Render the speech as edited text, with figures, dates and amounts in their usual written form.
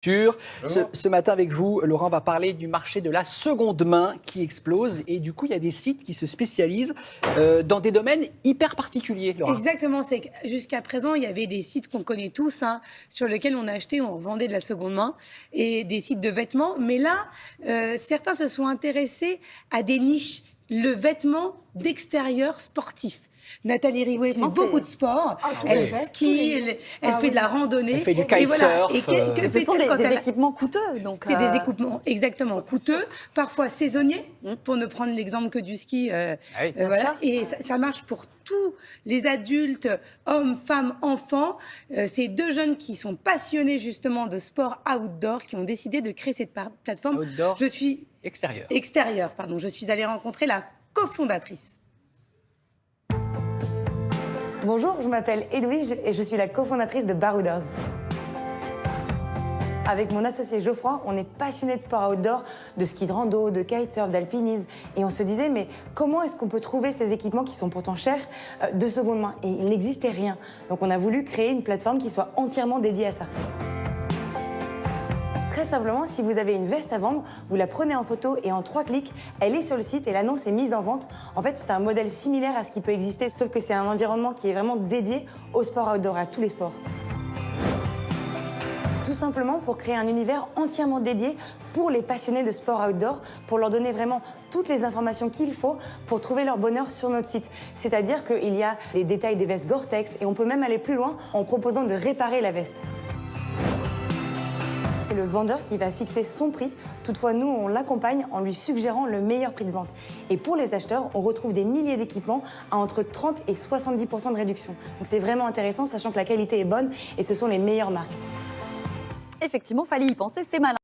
Ce matin avec vous, Laurent, on va parler du marché de la seconde main qui explose et du coup il y a des sites qui se spécialisent dans des domaines hyper particuliers. Laurent. Exactement, c'est que jusqu'à présent il y avait des sites qu'on connaît tous sur lesquels on achetait, on vendait de la seconde main et des sites de vêtements, mais là certains se sont intéressés à des niches, le vêtement d'extérieur sportif. Nathalie Riouet fait beaucoup de sport, elle skie, elle fait de la randonnée. Elle fait du kitesurf. Et ce sont des équipements coûteux. C'est des équipements exactement coûteux, parfois saisonniers, pour ne prendre l'exemple que du ski. Voilà. Et ça marche pour tous les adultes, hommes, femmes, enfants. C'est deux jeunes qui sont passionnés justement de sport outdoor, qui ont décidé de créer cette plateforme. Outdoor, je suis extérieur, pardon. Je suis allée rencontrer la cofondatrice. Bonjour, je m'appelle Edwige et je suis la cofondatrice de Barouders. Avec mon associé Geoffroy, on est passionnés de sport outdoor, de ski de rando, de kitesurf, d'alpinisme. Et on se disait, mais comment est-ce qu'on peut trouver ces équipements qui sont pourtant chers de seconde main? Et il n'existait rien. Donc on a voulu créer une plateforme qui soit entièrement dédiée à ça. Très simplement, si vous avez une veste à vendre, vous la prenez en photo et en 3 clics, elle est sur le site et l'annonce est mise en vente. En fait, c'est un modèle similaire à ce qui peut exister, sauf que c'est un environnement qui est vraiment dédié au sport outdoor, à tous les sports. Tout simplement pour créer un univers entièrement dédié pour les passionnés de sport outdoor, pour leur donner vraiment toutes les informations qu'il faut pour trouver leur bonheur sur notre site. C'est-à-dire qu'il y a les détails des vestes Gore-Tex et on peut même aller plus loin en proposant de réparer la veste. C'est le vendeur qui va fixer son prix. Toutefois, nous, on l'accompagne en lui suggérant le meilleur prix de vente. Et pour les acheteurs, on retrouve des milliers d'équipements à entre 30 et 70% de réduction. Donc c'est vraiment intéressant, sachant que la qualité est bonne et ce sont les meilleures marques. Effectivement, fallait y penser, c'est malin.